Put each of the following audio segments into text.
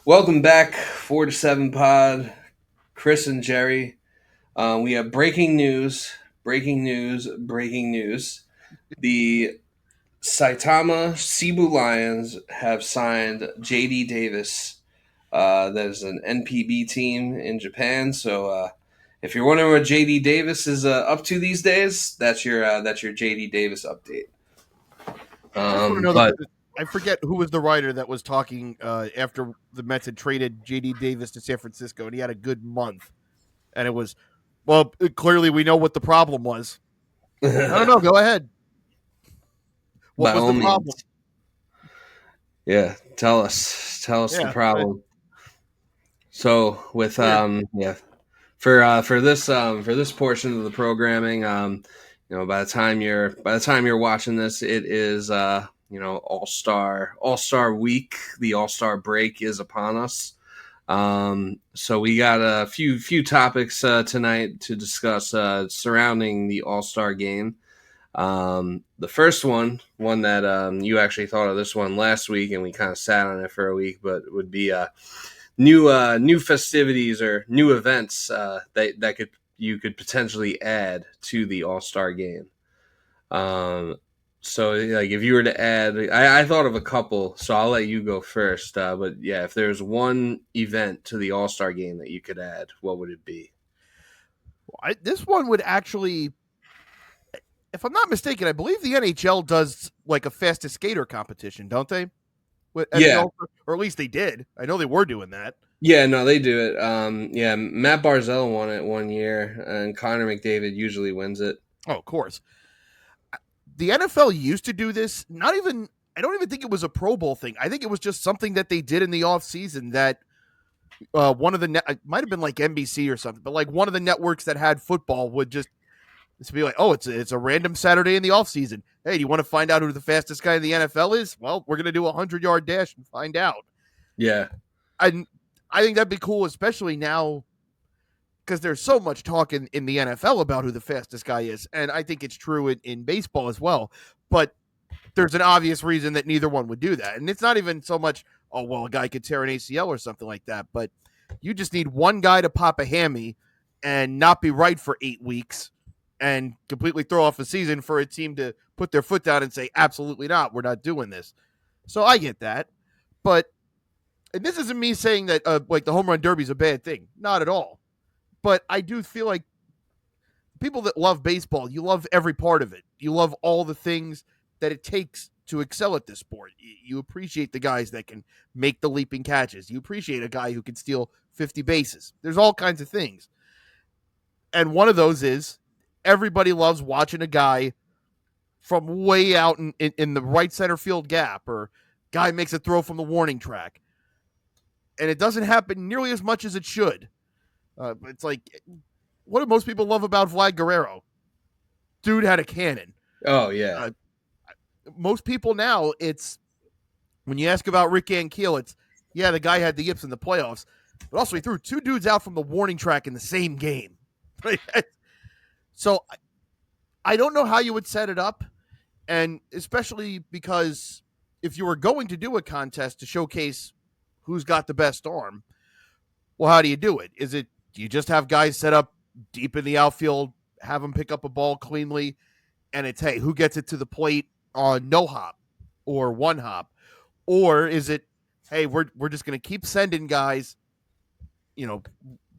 Welcome back, 4 to 7 Pod, Chris and Jerry. We have breaking news, breaking news, breaking news. The Saitama Cebu Lions have signed JD Davis. That is an NPB team in Japan. So if you're wondering what JD Davis is up to these days, that's your JD Davis update. I just want to know But I forget who was the writer that was talking after the Mets had traded J.D. Davis to San Francisco, and he had a good month, and it was clearly we know what the problem was. I don't know. Go ahead. What by was all the problem? means, yeah, tell us the Yeah, problem. So with weird. yeah, for this portion of the programming, by the time you're watching this, it is All Star week. The All Star break is upon us. So we got a few topics tonight to discuss surrounding the All Star game. The first one that you actually thought of this one last week, and we kind of sat on it for a week, but would be new festivities or new events that could potentially add to the All Star game. Um, so like if you were to add, I thought of a couple, so I'll let you go first. But yeah, if there's one event to the All Star game that you could add, what would it be? This one would actually, if I'm not mistaken, I believe the NHL does like a fastest skater competition, don't they? At the Yeah, All, or at least they did. I know they were doing that. yeah, no, they do it. Yeah, Matt Barzell won it one year, and Connor McDavid usually wins it. Oh, of course. The NFL used to do this. Not even, I don't even think it was a Pro Bowl thing. I think it was just something that they did in the off season that one of the it might have been like NBC or something, but like one of the networks that had football would just be like, oh, it's a random Saturday in the off season. Hey, do you want to find out who the fastest guy in the NFL is? Well, we're gonna do a 100-yard dash and find out. Yeah, And I think that'd be cool, especially now because there's so much talk in the NFL about who the fastest guy is, and I think it's true in baseball as well. But there's an obvious reason that neither one would do that, and it's not even so much, oh well, a guy could tear an ACL or something like that, but you just need one guy to pop a hammy and not be right for 8 weeks and completely throw off a season for a team to put their foot down and say, absolutely not, we're not doing this. So I get that, but and this isn't me saying that like the home run derby is a bad thing, not at all. But I do feel like people that love baseball, you love every part of it. You love all the things that it takes to excel at this sport. You appreciate the guys that can make the leaping catches. You appreciate a guy who can steal 50 bases. There's all kinds of things. And one of those is everybody loves watching a guy from way out in the right center field gap, or guy makes a throw from the warning track. And it doesn't happen nearly as much as it should. It's like, what do most people love about Vlad Guerrero? Dude had a cannon. oh yeah, Uh, Most people now, it's when you ask about Rick Ankiel, it's yeah, the guy had the yips in the playoffs, but also he threw two dudes out from the warning track in the same game. So I don't know how you would set it up, and especially because if you were going to do a contest to showcase who's got the best arm, well, how do you do it? Do you just have guys set up deep in the outfield, have them pick up a ball cleanly, and it's hey, who gets it to the plate on no hop or one hop, or is it hey, we're just going to keep sending guys, you know,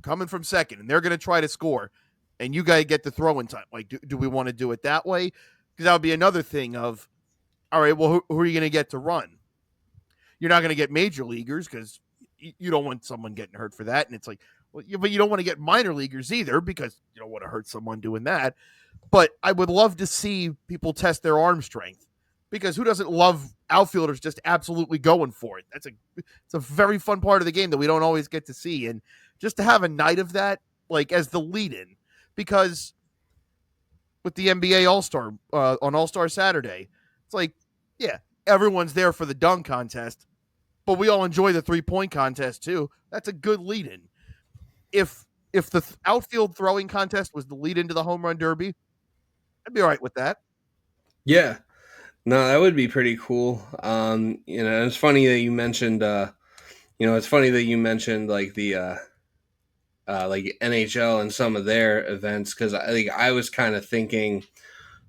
coming from second, and they're going to try to score, and you guys get the throwing time. Like, do we want to do it that way? Because that would be another thing of, all right, well, who are you going to get to run? You're not going to get major leaguers because you don't want someone getting hurt for that, and it's like, well, but you don't want to get minor leaguers either because you don't want to hurt someone doing that. But I would love to see people test their arm strength because who doesn't love outfielders just absolutely going for it? It's a very fun part of the game that we don't always get to see, and just to have a night of that, like as the lead-in, because with the NBA All Star on All Star Saturday, it's like, yeah, everyone's there for the dunk contest, but we all enjoy the 3-point contest too. That's a good lead-in. If the outfield throwing contest was the lead into the home run derby, I'd be all right with that. yeah. No, that would be pretty cool. It's funny that you mentioned It's funny that you mentioned like the like NHL and some of their events because I was kind of thinking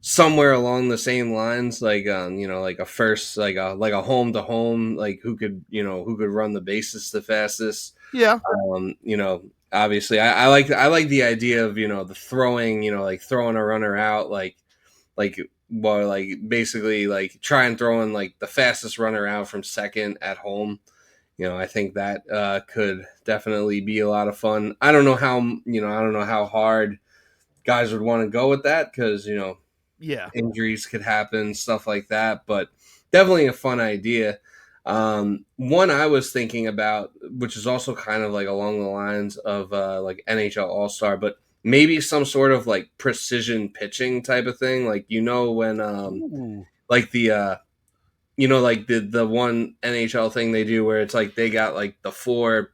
somewhere along the same lines, like like a first, like a home to home, like who could run the bases the fastest. Yeah. Obviously, I like the idea of the throwing, like throwing a runner out, like well, like basically like try and throw in like the fastest runner out from second at home. I think that could definitely be a lot of fun. I don't know how hard guys would want to go with that because Yeah. injuries could happen, stuff like that. But definitely a fun idea. One I was thinking about, which is also kind of like along the lines of like NHL All Star, but maybe some sort of like precision pitching type of thing. Like when Ooh. like like the one NHL thing they do where it's like they got like the four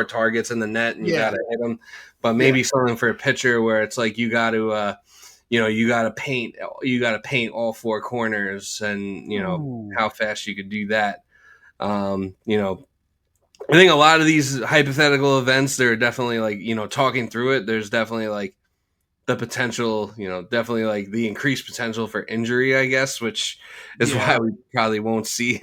targets in the net and you got Yeah. to hit them, but Yeah. maybe something for a pitcher where it's like you got to paint all four corners and Ooh. how fast you could do that. I think a lot of these hypothetical events, they're definitely like talking through it. There's definitely like the potential, definitely like the increased potential for injury, I guess, which is why Yeah. we probably won't see,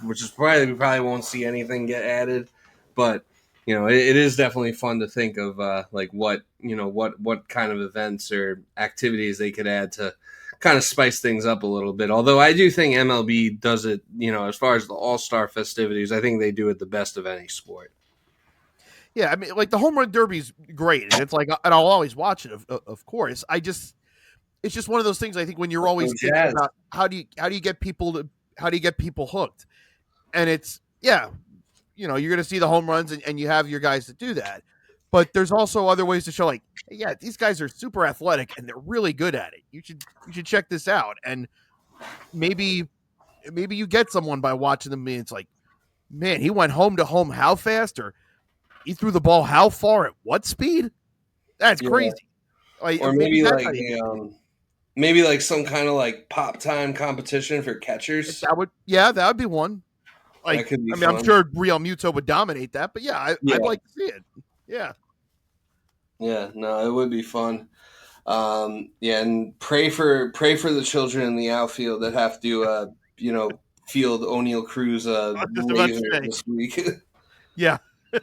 which is why we probably won't see anything get added. But it is definitely fun to think of like what kind of events or activities they could add to kind of spice things up a little bit. Although I do think MLB does it, as far as the All Star festivities, I think they do it the best of any sport. Yeah. I mean, like the home run derby's great, and it's like, and I'll always watch it, of course. It's just one of those things. I think when you're Go always thinking Jazz. about how do you get people to how do you get people hooked, and it's yeah, you're going to see the home runs, and you have your guys that do that, but there's also other ways to show like, hey, yeah, these guys are super athletic and they're really good at it. You should check this out, and maybe you get someone by watching them. And it's like, man, he went home to home how fast, or he threw the ball how far at what speed? That's Yeah. crazy. Like Or maybe maybe that's like how you get people. maybe like some kind of like pop time competition for catchers. That would be one. Like, That could be I mean, I'm fun. sure Real Muto would dominate that, but yeah, I'd Yeah, like to see it. Yeah, yeah, no, it would be fun. Yeah, and pray for the children in the outfield that have to you know field O'Neill Cruz I was just about to laser say. this week. Yeah, I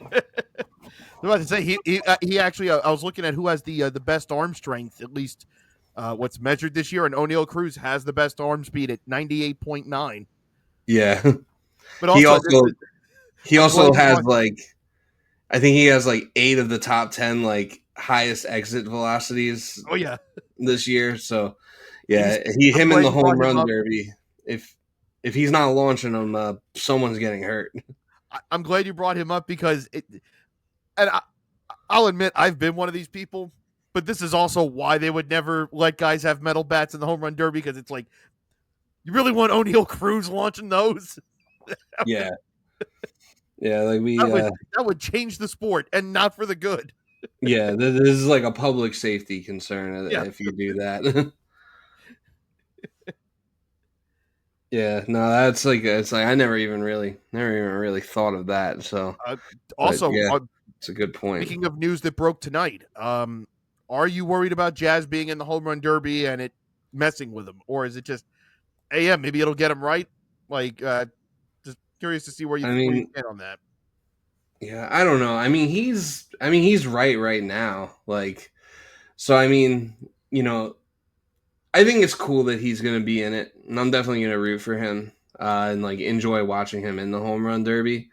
was about to say he actually. I was looking at who has the best arm strength, at least what's measured this year, and O'Neill Cruz has the best arm speed at 98.9. Yeah, But he also, also he I'm glad also you has brought. like I think he has like 8 of the top 10 like highest exit velocities Oh yeah, this year. So he's. yeah, he I'm him in glad the you brought home him run up. derby. If he's not launching them, someone's getting hurt. I'm glad you brought him up because and I'll admit I've been one of these people, but this is also why they would never let guys have metal bats in the home run derby because it's like you really want O'Neill Cruz launching those? Yeah, yeah, like that would that would change the sport and not for the good. yeah, this is like a public safety concern Yeah. if you do that. Yeah, no, that's like it's like I never even really thought of that. So, Uh, but also, yeah, it's a good point. speaking of news that broke tonight, are you worried about Jazz being in the home run derby and it messing with him, or is it just, hey, yeah, maybe it'll get him right? Like, just curious to see where I you mean, stand on that. yeah, I don't know. I mean he's right now. Like, so I think it's cool that he's going to be in it, and I'm definitely going to root for him and like enjoy watching him in the home run derby.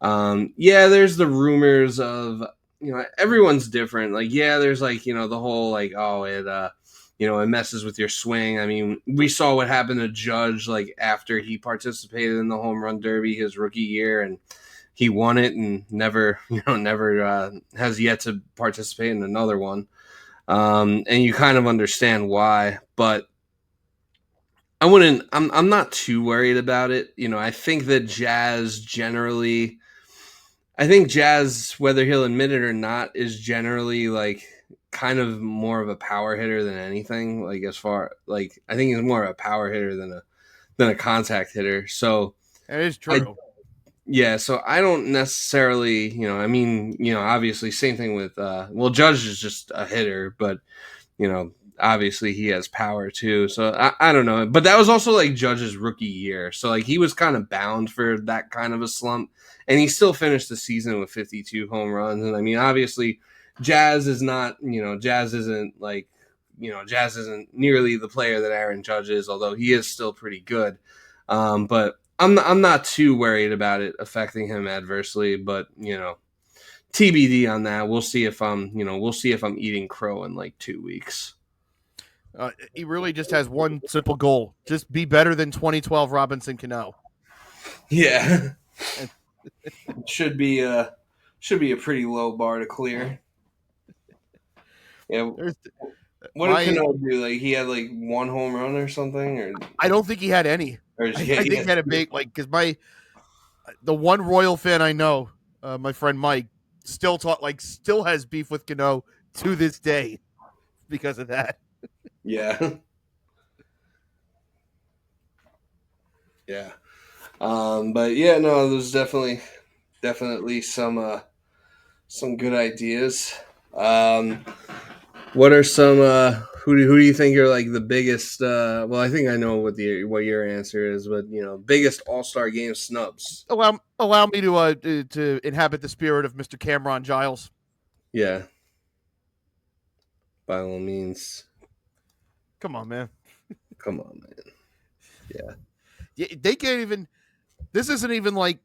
Yeah, there's the rumors of everyone's different. Like, yeah, there's like the whole like it messes with your swing. I mean, we saw what happened to Judge like after he participated in the home run derby his rookie year, and he won it and never never has yet to participate in another one. And you kind of understand why, but I wouldn't. I'm not too worried about it. I think that Jazz generally. I think Jazz, whether he'll admit it or not, is generally like kind of more of a power hitter than anything. Like as far like I think he's more of a power hitter than a contact hitter. So That is I true. Yeah, so I don't necessarily, I mean, obviously, same thing with, Judge is just a hitter, but obviously he has power too. So I don't know. But that was also like Judge's rookie year. So like he was kind of bound for that kind of a slump. And he still finished the season with 52 home runs. And I mean, obviously, Jazz is not, Jazz isn't like, Jazz isn't nearly the player that Aaron Judge is, although he is still pretty good. But I'm not too worried about it affecting him adversely. But, TBD on that. We'll see if I'm eating crow in like 2 weeks. He really just has one simple goal: just be better than 2012 Robinson Cano. Yeah, should be a pretty low bar to clear. Yeah, what did Cano do? Like he had like one home run or something, or I don't think he had any. I think he had a big because the one Royal fan I know, my friend Mike, still has beef with Cano to this day because of that. Yeah. Yeah. But yeah, no, there's definitely some good ideas. What are some who do you think are like the biggest well, I think I know what your answer is, but biggest All-Star game snubs. Allow me to inhabit the spirit of Mr. Cameron Giles. Yeah. By all means. Come on, man. Come on, man. Yeah. They can't even. This isn't even like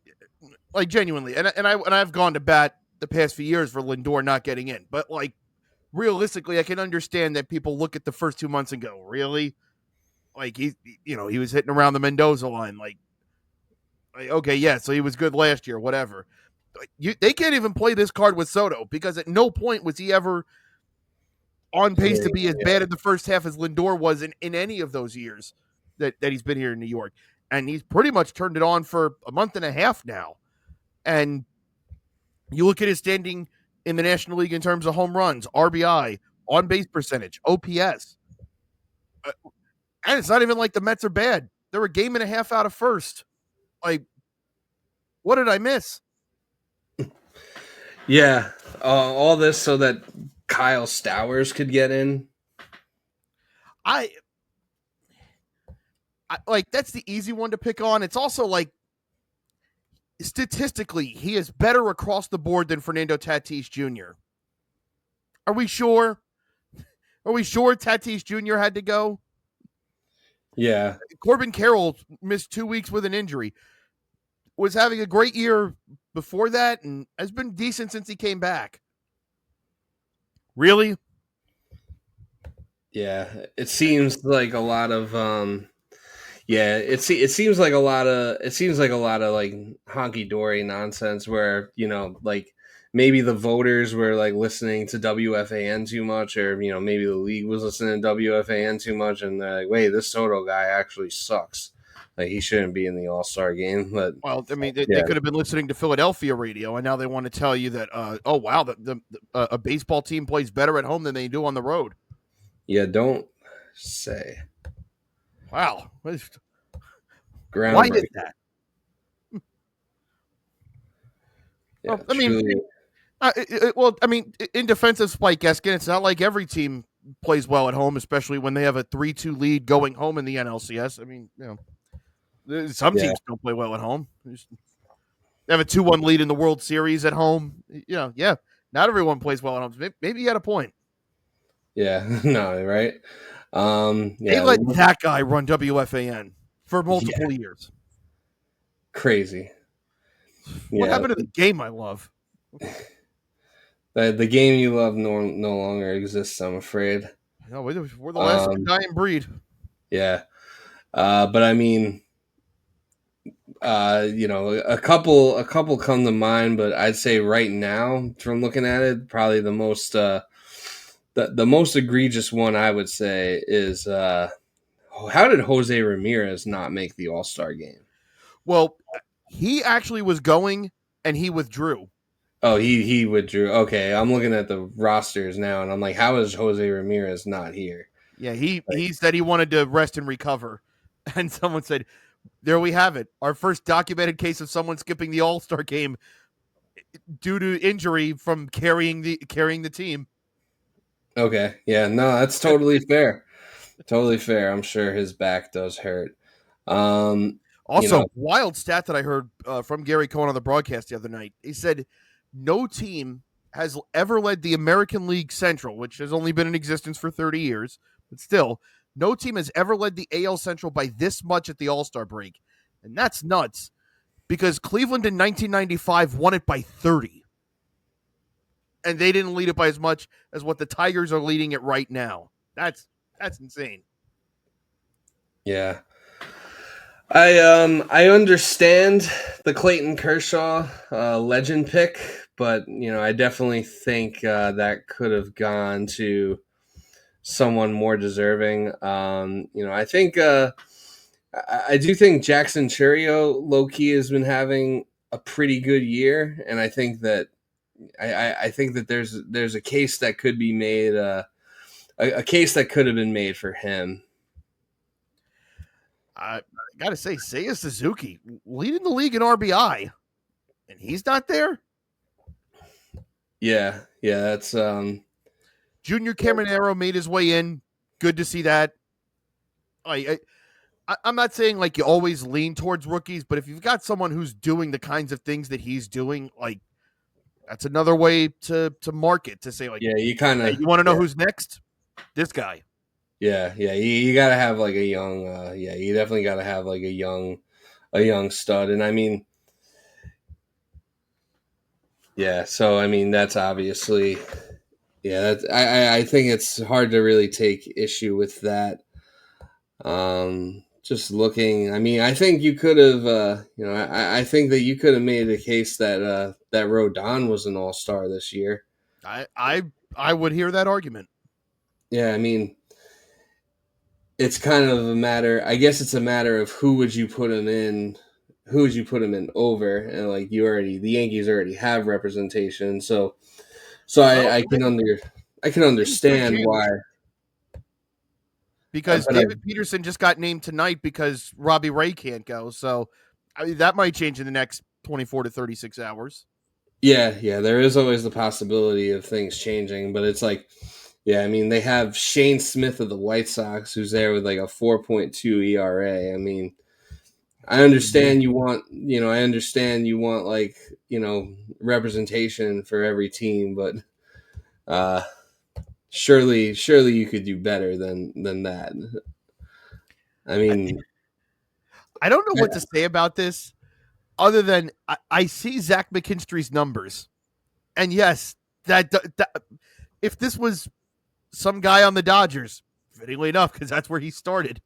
genuinely, and I've gone to bat the past few years for Lindor not getting in, but like realistically, I can understand that people look at the first 2 months and go, really, like he was hitting around the Mendoza line, like okay, yeah, so he was good last year, whatever. They can't even play this card with Soto because at no point was he ever on pace to be as bad in the first half as Lindor was in any of those years that he's been here in New York. And he's pretty much turned it on for a month and a half now. And you look at his standing in the National League in terms of home runs, RBI, on base percentage, OPS. And it's not even like the Mets are bad. They're a game and a half out of first. Like, what did I miss? Yeah. All this so that Kyle Stowers could get in. I like that's the easy one to pick on. It's also like statistically, he is better across the board than Fernando Tatis Jr. Are we sure? Are we sure Tatis Jr. had to go? Yeah. Corbin Carroll missed 2 weeks with an injury. Was having a great year before that and has been decent since he came back. Really? Yeah. It seems like a lot of yeah, it seems like a lot of like honky dory nonsense where like maybe the voters were like listening to WFAN too much, or maybe the league was listening to WFAN too much, and they're like, wait, this Soto guy actually sucks. Like he shouldn't be in the All-Star game. But well, I mean, they could have been listening to Philadelphia radio, and now they want to tell you that oh wow, a baseball team plays better at home than they do on the road. Yeah, don't say. Wow. Why is that? Yeah, well, I mean, in defense of Spike Eskin, it's not like every team plays well at home, especially when they have a 3-2 lead going home in the NLCS. I mean, some teams don't play well at home. They have a 2-1 lead in the World Series at home. Yeah, not everyone plays well at home. Maybe you had a point. Yeah, no, right? They let that guy run WFAN for multiple years. Crazy. What happened to the game I love? The game you love no longer exists, I'm afraid. No, we're the last dying breed. Yeah. But I mean, a couple come to mind, but I'd say right now, from looking at it, probably the most the most egregious one I would say is how did Jose Ramirez not make the All-Star game? Well, he actually was going and he withdrew. Oh, he withdrew. Okay, I'm looking at the rosters now, and I'm like, how is Jose Ramirez not here? Yeah, he said he wanted to rest and recover, and someone said, There we have it. Our first documented case of someone skipping the All-Star game due to injury from carrying the team. Okay. Yeah, no, that's totally fair. Totally fair. I'm sure his back does hurt. Um, you know, Also, wild stat that I heard from Gary Cohen on the broadcast the other night. He said no team has ever led the American League Central, which has only been in existence for 30 years, but still, no team has ever led the AL Central by this much at the All-Star break. And that's nuts because Cleveland in 1995 won it by 30. And they didn't lead it by as much as what the Tigers are leading it right now. That's insane. yeah. I understand the Clayton Kershaw legend pick, but I definitely think that could have gone to someone more deserving. I think I do think Jackson Churio low key has been having a pretty good year, and I think that I think that there's a case that could be made, a case that could have been made for him. I gotta say, Seiya Suzuki leading the league in RBI, and he's not there. Yeah, that's Junior Caminero made his way in. Good to see that. I'm not saying like you always lean towards rookies, but if you've got someone who's doing the kinds of things that he's doing, like that's another way to market to say like, yeah, you kind hey, of you want to know who's next? This guy. yeah, you gotta have like a young you definitely gotta have like a young stud, and I mean so I mean that's obviously that's I think it's hard to really take issue with that. Just looking, I mean, I think you could have, I think that you could have made a case that that Rodon was an all-star this year. I would hear that argument. Yeah, I mean, it's kind of a matter. I guess it's a matter of who would you put him in, who would you put him in over, and like the Yankees already have representation, so Well, I can things could understand change why. because But David Peterson just got named tonight because Robbie Ray can't go. So I mean, that might change in the next 24 to 36 hours. yeah, there is always the possibility of things changing, but it's like, yeah, I mean, they have Shane Smith of the White Sox, who's there with like a 4.2 ERA. I mean, I understand you want like, representation for every team, but uh, surely you could do better than that. I mean, I don't know what to say about this other than I see Zach McKinstry's numbers. And yes, that if this was some guy on the Dodgers, fittingly enough, because that's where he started,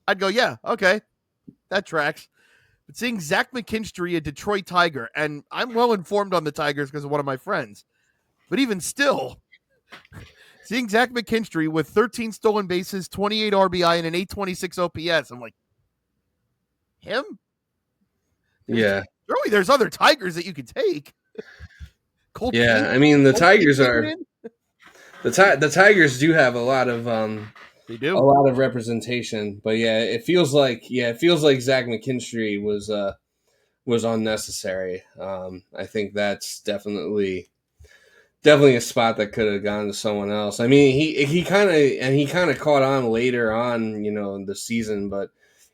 I'd go, yeah, okay, that tracks. But seeing Zach McKinstry, a Detroit Tiger, and I'm well informed on the Tigers because of one of my friends, but even still, seeing Zach McKinstry with 13 stolen bases, 28 RBI, and an 826 OPS, I'm like, him? yeah, Surely there's other Tigers that you could take. Colt yeah. King, I mean, the Colt King Tigers made it are in? the Tigers do have They a do. lot of representation, but yeah, it feels like Zach McKinstry was unnecessary. I think that's definitely a spot that could have gone to someone else. I mean, he kind of caught on later on, in the season, but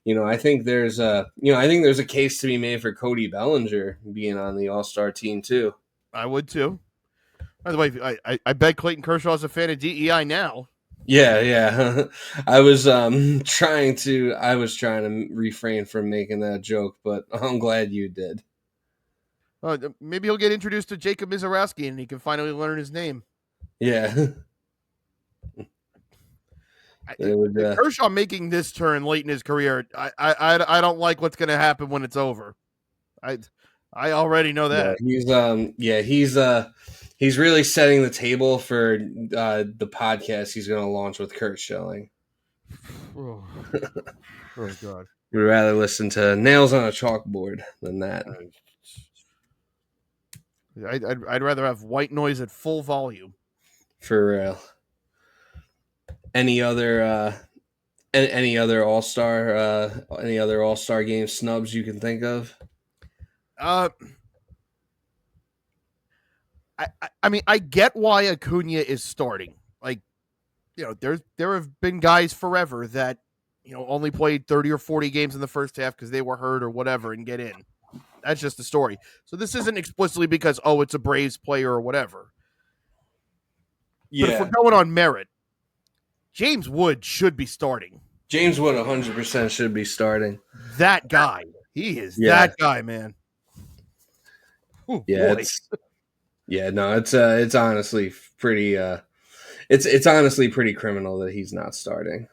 I think there's a case to be made for Cody Bellinger being on the All-Star team too. I would too. By the way, I bet Clayton Kershaw is a fan of DEI now. Yeah. I was trying to refrain from making that joke, but I'm glad you did. Maybe he'll get introduced to Jacob Mizorowski and he can finally learn his name. Yeah. It would Kershaw making this turn late in his career, I don't like what's going to happen when it's over. I already know yeah, that. he's really setting the table for the podcast he's going to launch with Kurt Schilling. Oh, oh God. We'd rather listen to Nails on a Chalkboard than that. I'd rather have white noise at full volume. For real. Any other any other All Star game snubs you can think of? Uh, I mean, I get why Acuna is starting. Like, there have been guys forever that only played 30 or 40 games in the first half because they were hurt or whatever and get in. That's just the story. So this isn't explicitly because it's a Braves player or whatever. Yeah. But if we're going on merit, James Wood should be starting. James Wood 100% should be starting. That guy. He is that guy, man. Ooh, yeah, boy. It's honestly pretty it's honestly pretty criminal that he's not starting.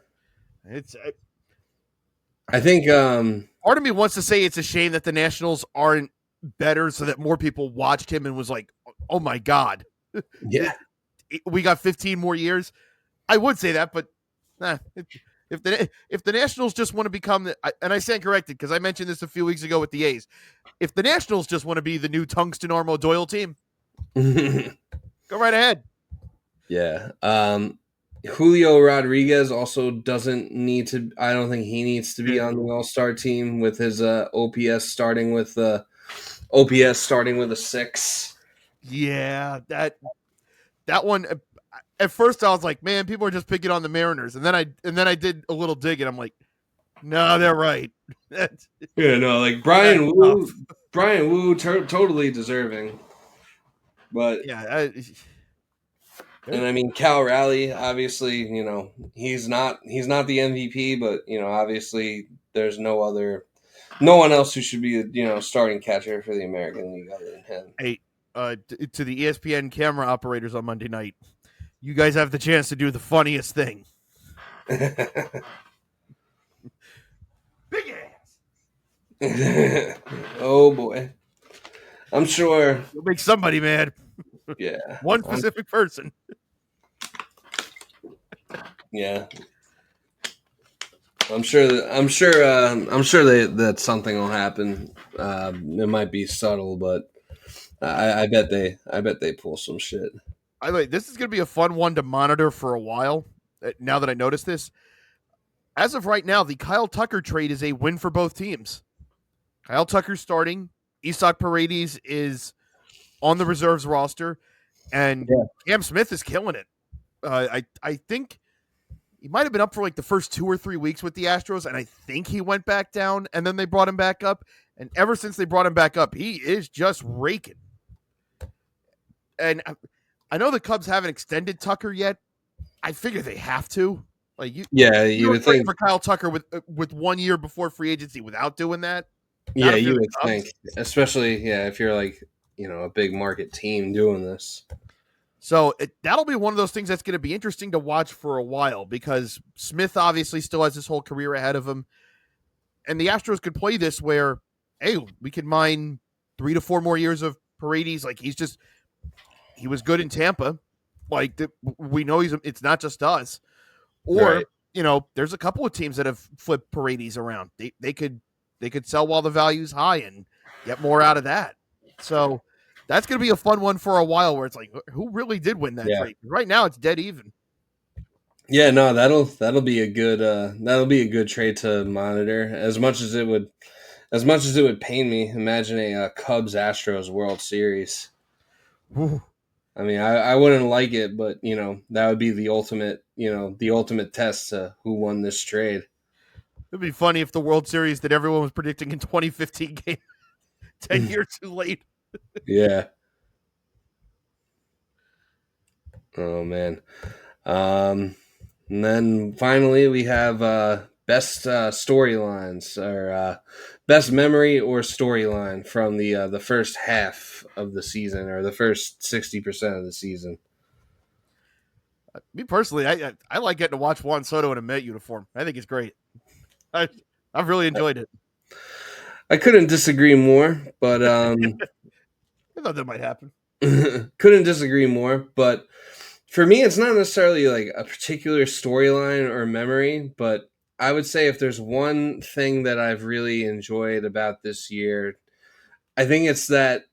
I think part of me wants to say it's a shame that the Nationals aren't better so that more people watched him and was like, "Oh my god." Yeah. We got 15 more years. I would say that, but if the Nationals just want to become and I stand corrected because I mentioned this a few weeks ago with the A's. If the Nationals just want to be the new Tungsten Armo Doyle team, go right ahead. Yeah. Julio Rodriguez also doesn't need to. I don't think he needs to be on the All-Star team with his OPS starting with a 6. Yeah, that one. At first, I was like, "Man, people are just picking on the Mariners," and then I did a little dig, and I'm like, "No, they're right." Like Brian Wu. Brian Wu, totally deserving, but yeah. And I mean, Cal Raleigh, obviously, he's not the MVP, but obviously, there's no one else who should be starting catcher for the American League other than him. Hey, to the ESPN camera operators on Monday night, you guys have the chance to do the funniest thing. Big ass. Oh boy, I'm sure you'll make somebody mad. Yeah, one specific person. Yeah, I'm sure that something will happen. It might be subtle, but I bet they pull some shit. This is going to be a fun one to monitor for a while. Now that I noticed this, as of right now, the Kyle Tucker trade is a win for both teams. Kyle Tucker's starting. Isak Paredes is on the reserves roster, and Cam Smith is killing it. I think he might have been up for like the first 2 or 3 weeks with the Astros, and I think he went back down, and then they brought him back up. And ever since they brought him back up, he is just raking. And I know the Cubs haven't extended Tucker yet. I figure they have to. Like you would think for Kyle Tucker with 1 year before free agency without doing that. Yeah, you would think, especially if you're like a big market team doing this. So that'll be one of those things that's going to be interesting to watch for a while because Smith obviously still has his whole career ahead of him, and the Astros could play this where, hey, we could mine 3 to 4 more years of Paredes. Like he was good in Tampa. Like we know it's not just us. Or there's a couple of teams that have flipped Paredes around. They could sell while the value's high and get more out of that. So that's going to be a fun one for a while where it's like, who really did win that trade? Right now it's dead even. Yeah, no, that'll be a good trade to monitor. As much as it would pain me, imagine a Cubs Astros World Series. Ooh. I mean, I wouldn't like it, but that would be the ultimate test to who won this trade. It'd be funny if the World Series that everyone was predicting in 2015 came 10 years too late. Yeah. Oh man. And then finally we have best storylines or best memory or storyline from the first half of the season or the first 60% of the season. Me personally, I like getting to watch Juan Soto in a Met uniform. I think it's great. I've really enjoyed it. I couldn't disagree more, but I thought that might happen. Couldn't disagree more, but for me, it's not necessarily like a particular storyline or memory, but I would say if there's one thing that I've really enjoyed about this year, I think it's that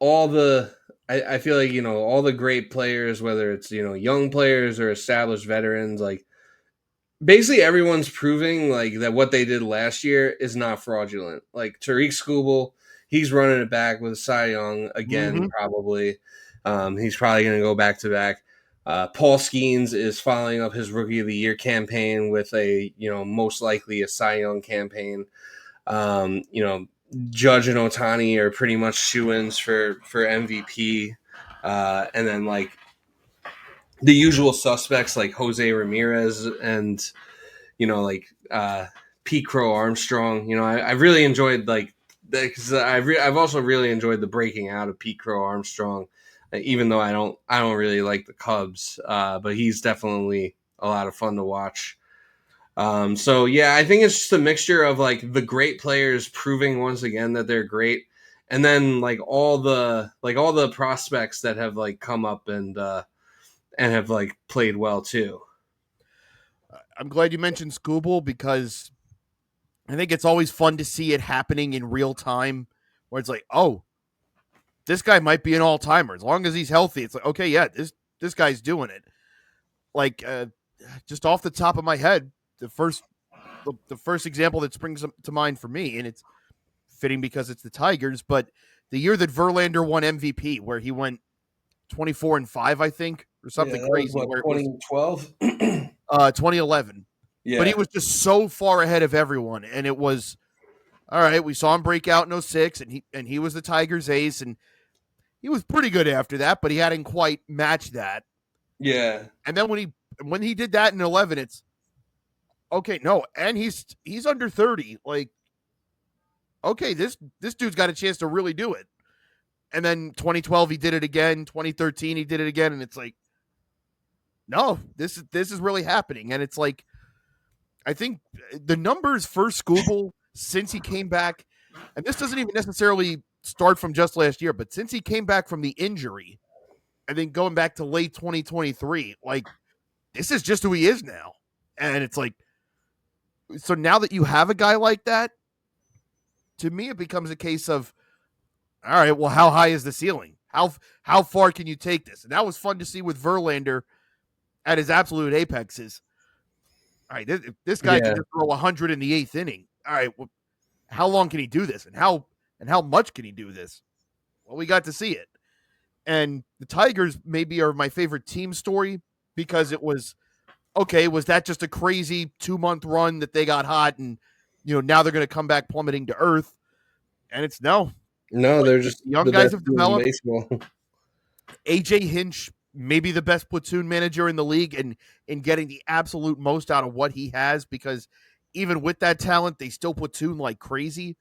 I feel like, all the great players, whether it's, young players or established veterans, like basically everyone's proving like that what they did last year is not fraudulent. Like Tariq Skubal, he's running it back with Cy Young again, Mm-hmm. probably. He's probably going to go back to back. Paul Skeens is following up his Rookie of the Year campaign with a most likely a Cy Young campaign. You know, Judge and Otani are pretty much shoo-ins for MVP, and then like the usual suspects like Jose Ramirez and like Pete Crow Armstrong. I really enjoyed like because I've also really enjoyed the breaking out of Pete Crow Armstrong, even though I don't really like the Cubs, but he's definitely a lot of fun to watch. So yeah, I think it's just a mixture of like the great players proving once again that they're great, and then like all the prospects that have like come up and have like played well too. I'm glad you mentioned Scooble because I think it's always fun to see it happening in real time where it's like, oh, this guy might be an all timer. As long as he's healthy, it's like, okay, yeah, this guy's doing it. Like just off the top of my head, the first example that springs to mind for me, and it's fitting because it's the Tigers, but the year that Verlander won MVP, where he went 24-5, I think, or Yeah, something that was crazy, what where it was 2012. 2011. But he Yeah, was just so far ahead of everyone, and it was all right. We saw him break out in '06, and he was the Tigers' ace, and he was pretty good after that, but he hadn't quite matched that. yeah, And then when he did that in 11, it's okay. No, and he's under 30. Like, okay, this dude's got a chance to really do it. And then 2012 he did it again. 2013 he did it again, and it's like, no, this is really happening. And it's like, I think the numbers for Scooble since he came back, and this doesn't even necessarily start from just last year, but since he came back from the injury, I think going back to late 2023, like this is just who he is now. And it's like, so now that you have a guy like that, to me it becomes a case of, all right, well, how high is the ceiling? How far can you take this? And that was fun to see with Verlander at his absolute apexes. All right, this guy can yeah, just throw 100 in the eighth inning. All right, well, how long can he do this, and how much can he do this? Well, we got to see it, and the Tigers maybe are my favorite team story because it was okay. Was that just a crazy 2 month run that they got hot, and now they're going to come back plummeting to earth? And it's no, no, like they're just the young the guys best have team in developed. baseball. AJ Hinch, maybe the best platoon manager in the league, and in getting the absolute most out of what he has, because even with that talent, they still platoon like crazy.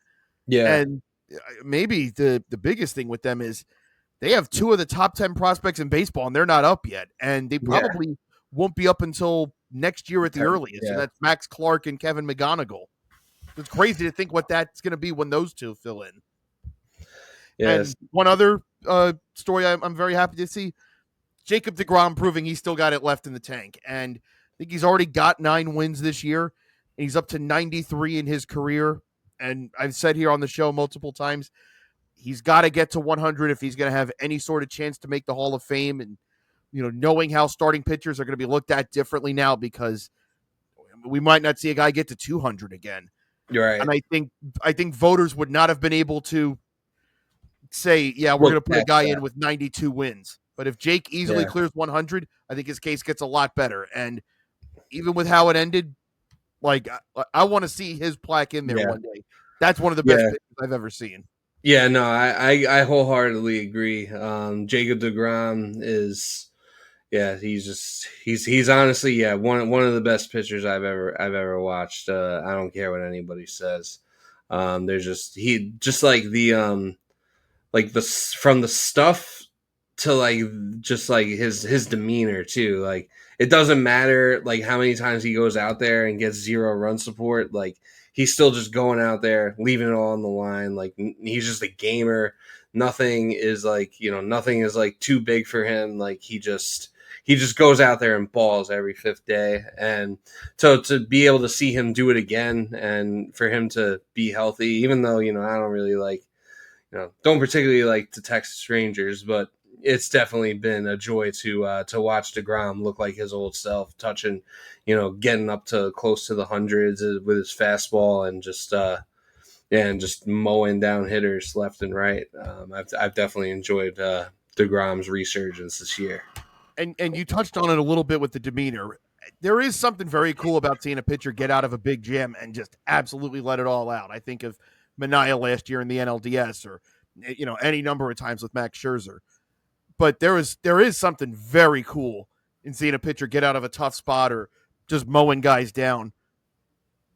Yeah, And maybe the biggest thing with them is they have two of the top 10 prospects in baseball, and they're not up yet. And they yeah, probably won't be up until next year at the earliest. And yeah, that's Max Clark and Kevin McGonigal. It's crazy to think what that's going to be when those two fill in. yes, And one other story I'm very happy to see, Jacob deGrom proving he's still got it left in the tank. And I think he's already got 9 wins this year. And he's up to 93 in his career. And I've said here on the show multiple times, he's got to get to 100 if he's going to have any sort of chance to make the Hall of Fame. And, knowing how starting pitchers are going to be looked at differently now, because we might not see a guy get to 200 again. you're right. And I think voters would not have been able to say, yeah, we're Look going to put a past guy that. in with 92 wins. But if Jake easily Yeah, clears 100, I think his case gets a lot better. And even with how it ended, like I want to see his plaque in there yeah, one day. That's one of the best yeah, pitches I've ever seen. yeah. No, I wholeheartedly agree. Jacob Degrom is, yeah, he's honestly, yeah, one of the best pitchers I've ever watched. I don't care what anybody says. There's just like the from the stuff to like just like his demeanor too. Like it doesn't matter like how many times he goes out there and gets 0 run support. Like he's still just going out there, leaving it all on the line. Like he's just a gamer. Nothing is like too big for him. Like he just goes out there and balls every fifth day. And so to be able to see him do it again and for him to be healthy, even though I don't really like don't particularly like to text strangers, but it's definitely been a joy to watch DeGrom look like his old self, touching, getting up to close to the hundreds with his fastball and just mowing down hitters left and right. I've definitely enjoyed DeGrom's resurgence this year. And you touched on it a little bit with the demeanor. There is something very cool about seeing a pitcher get out of a big jam and just absolutely let it all out. I think of Manaea last year in the NLDS, or any number of times with Max Scherzer. But there is something very cool in seeing a pitcher get out of a tough spot or just mowing guys down,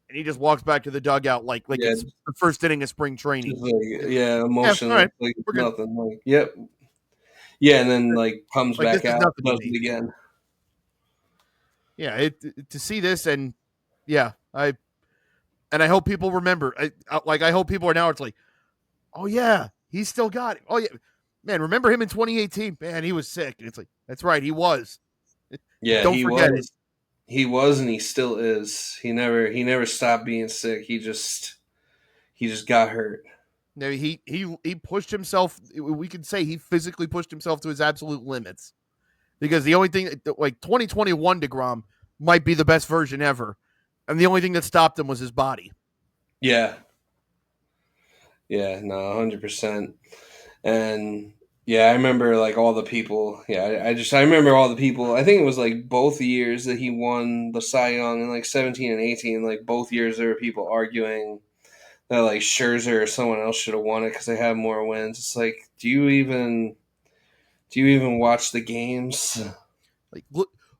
and he just walks back to the dugout like it's the first inning of spring training. Emotional, right, like we're good. nothing. Like, yep, yeah, and then comes back out, does it again. Yeah, to see this, and I hope people remember. I hope people are now. It's like, oh yeah, he still got it. Oh yeah, man, remember him in 2018? Man, he was sick. And it's like, that's right, he was. Yeah, Don't forget it. He was, and he still is. He never stopped being sick. He just got hurt. No, he pushed himself. We can say he physically pushed himself to his absolute limits, because the only thing, like 2021 DeGrom might be the best version ever, and the only thing that stopped him was his body. Yeah. Yeah, no, 100%. And yeah, I remember all the people. Yeah, I remember all the people. I think it was both years that he won the Cy Young in 17 and 18. Both years there were people arguing that Scherzer or someone else should have won it because they have more wins. It's like, do you even watch the games?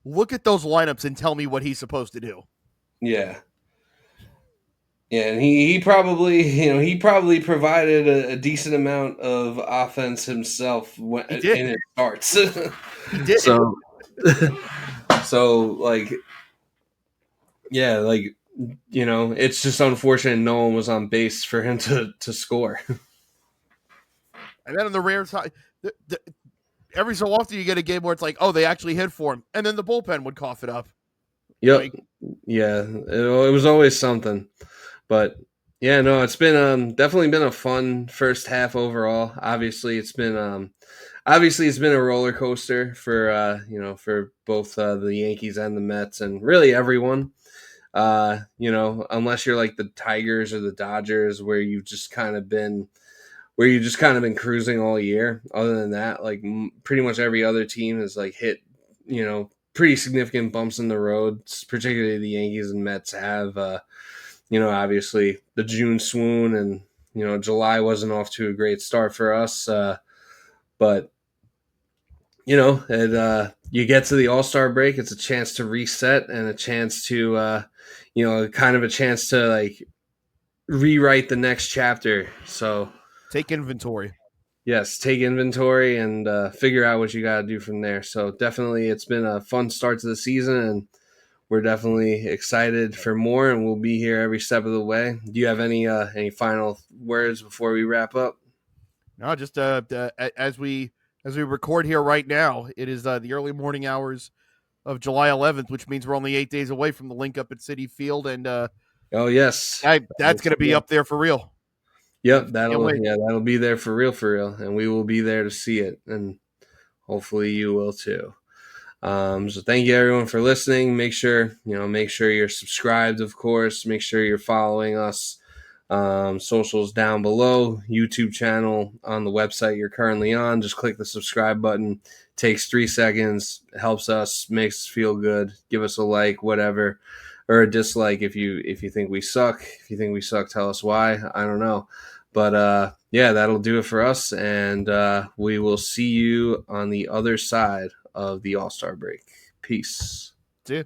Look at those lineups and tell me what he's supposed to do. Yeah. Yeah, and he probably provided a decent amount of offense himself when it starts. He did. So yeah, it's just unfortunate no one was on base for him to score. And then on the rare side, every so often you get a game where it's like, oh, they actually hit for him, and then the bullpen would cough it up. Yep. Yeah, it was always something. But yeah, no, it's been definitely been a fun first half overall. Obviously, it's been a roller coaster for for both the Yankees and the Mets and really everyone. Unless you're the Tigers or the Dodgers, where you've just kind of been cruising all year. Other than that, pretty much every other team has hit pretty significant bumps in the road. Particularly the Yankees and Mets have. Obviously the June swoon, and July wasn't off to a great start for us. But you get to the All-Star break, it's a chance to reset and a chance to kind of a chance to rewrite the next chapter. So take inventory. Yes, take inventory and figure out what you got to do from there. So definitely, it's been a fun start to the season, and we're definitely excited for more, and we'll be here every step of the way. Do you have any final words before we wrap up? No, just as we record here right now, it is the early morning hours of July 11th, which means we're only 8 days away from the link up at Citi Field, and oh yes, that's going to be up there for real. Yep, that'll be there for real, and we will be there to see it, and hopefully you will too. So thank you everyone for listening. Make sure you're subscribed, of course. Make sure you're following us. Socials down below, YouTube channel on the website you're currently on. Just click the subscribe button. Takes 3 seconds. Helps us, makes us feel good. Give us a like, whatever, or a dislike if you think we suck. If you think we suck, tell us why. I don't know. But yeah, that'll do it for us, and we will see you on the other side of the All-Star break. Peace. See ya.